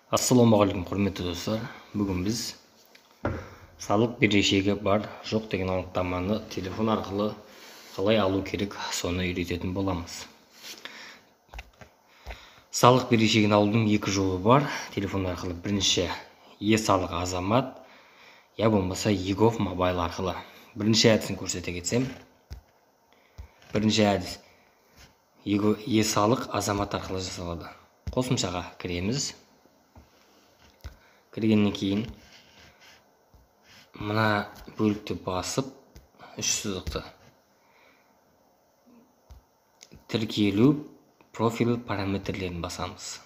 Ассалаумағалейкум құрметті достар. Бүгін біз салық берешегі бар жоқ деген анықтаманы телефон арқылы қалай алу керек, соны үйрететін боламыз. Салық берешегін алудың екі жолы бар. Телефон арқылы бірінші e-салық азамат, я болмаса e-gov мобайл арқылы. Бірінші әдісін көрсете кетсем, бірінші әдіс e-салық азамат арқылы жасалады. Қосымшаға кіреміз. Кіргеннен кейін мына бөлікті басып, үш сызықты тіркелу профиль параметрлерін басамыз.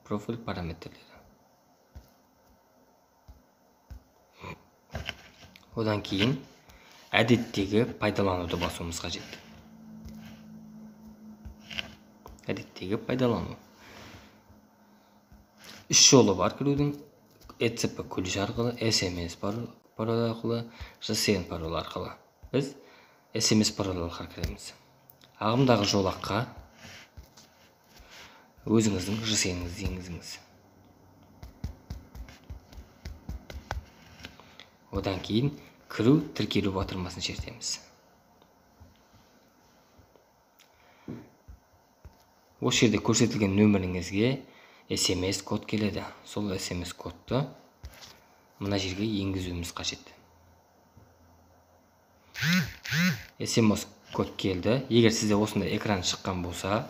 Профиль параметрлері. Одан кейін әдеттегі пайдалануды басуымыз қажет. Әдеттегі пайдалану. Үш жолы бар кірудің: ECP ключ арқылы, SMS пароль арқылы, JSON пароль арқылы. Біз SMS пароль арқылы кіреміз. Ағымдағы жолаққа өзіңіздің JSON-іңізді енгізіңіз. Одан кейін кіру тіркелу батырмасын шертеміз. Осы жерде көрсетілген нөміріңізге SMS код келеді. Сол SMS кодты мына жерге енгізуіміз қажет. SMS код келді. Егер сізде осындай экран шыққан болса,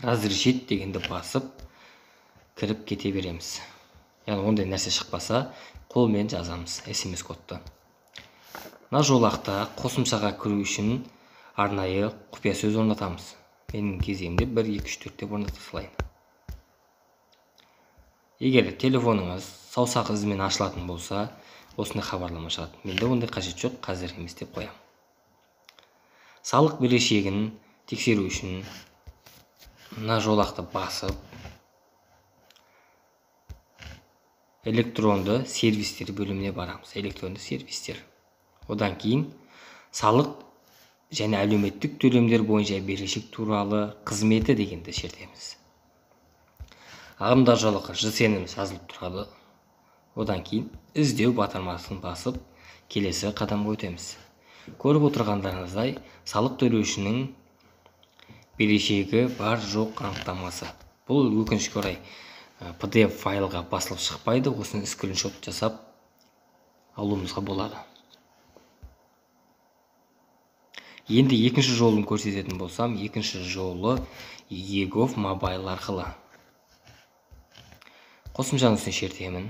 разрешить дегенді басып кіріп кете береміз. Яғни ондай нәрсе шықпаса, қолмен жазамыз SMS кодты. Мына жолақта қосымшаға кіру үшін арнайы құпия сөз орнатамыз. Менің кезегімде 1, 2, 3, 4 деп орната салайын. Егер телефоныңыз саусақ ізімен ашылатын болса, осындай хабарлама шығады. Менде ондай қажет жоқ, қазір емес деп қоям. Салық берешегін тексеру үшін мына жолақты басып, электронды сервистер бөліміне барамыз. Электронды сервистер. Одан кейін салық және әлеуметтік төлемдер бойынша берешек туралы қызметі дегенді шертеміз. Ағымдағы жолаққа JSON-іміз жазылып тұрады. Одан кейін іздеу батырмасын басып, келесі қадамға өтеміз. Көріп отырғандарыңыздай, салық төлеушінің берешегі бар жоқ анықтамасы. Бұл өкінішке орай PDF файлға басылып шықпайды. Осыны скриншот жасап алуымызға болады. Енді екінші жолын көрсететін болсам, екінші жолы e-gov мобайл арқылы. Қосымшаның үстіне шертемін.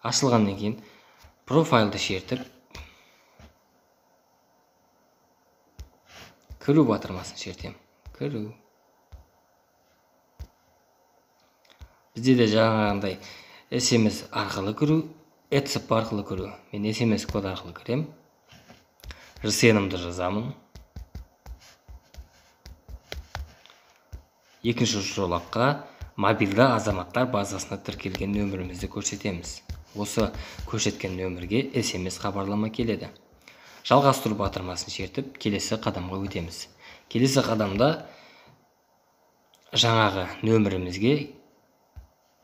Ашылғаннан кейін профайлды шертіп, кіру батырмасын шертем. Кіру. Бізде де жаңағындай SMS арқылы кіру, ECP арқылы кіру. Мен SMS код арқылы кірем. JSON-ымды жазамын. Екінші жолаққа мобильді азаматтар базасына тіркелген нөмірімізді көрсетеміз. Осы көрсеткен нөмірге SMS хабарлама келеді. Жалғастыру батырмасын шертіп, келесі қадамға өтеміз. Келесі қадамда жаңағы нөмірімізге,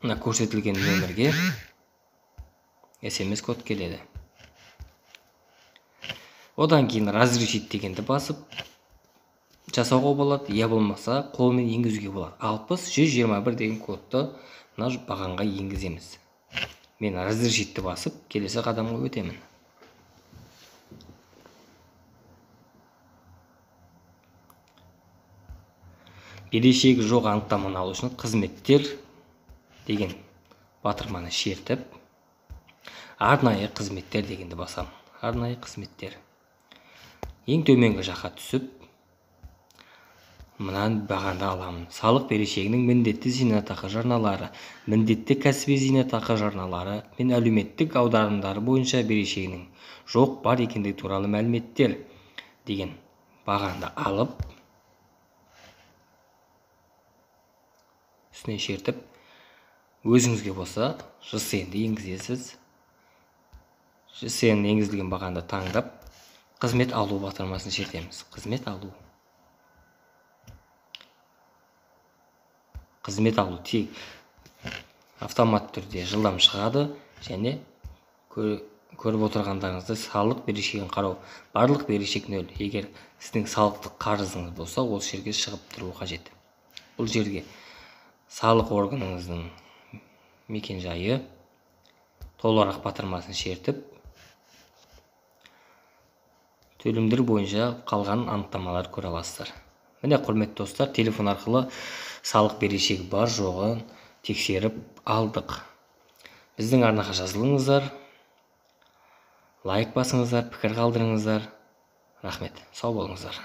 көрсетілген нөмірге SMS код келеді. Одан кейін разрешить дегенді басып жасауға болады, я болмаса қолмен енгізуге болады. 60-121 деген кодты мына бағанға енгіземіз. Мен разрешитті басып, келесі қадамға өтемін. Берешегі жоқ анықтаманы алу үшін қызметтер деген батырманы шертіп, арнайы қызметтер дегенді басам. Арнайы қызметтер. Ең төменгі жаққа түсіп, мынан бағанды аламын. Салық берешегінің міндетті зейнетақы жарналары, міндетті кәсіби зейнетақы жарналары мен әлеуметтік аударымдары бойынша берешегінің жоқ бар екендігі туралы мәліметтер деген бағанды алып, үстіне шертіп, өзіңізге болса JSON-ды енгізесіз. JSON енгізілген бағанды таңдап, қызмет алу батырмасын шертеміз. Қызмет алу. қызмет алу тек автомат түрде жылдам шығады, және көріп отырғандарыңызды салық берешегін қарау. Барлық берешек нөл. Егер сіздің салықтық қарызыңыз болса, ол жерге шығып тұру қажет. Бұл жерге салық органыңыздың мекен жайы, толығырақ батырмасын шертіп, төлемдер бойынша қалған анықтамалар көре аласыздар. Міне, құрметті достар, телефон арқылы салық берешегі бар жоғын тексеріп алдық. Біздің арнаға жазылыңыздар, лайк басыңыздар, пікір қалдырыңыздар. Рахмет, сау болыңыздар.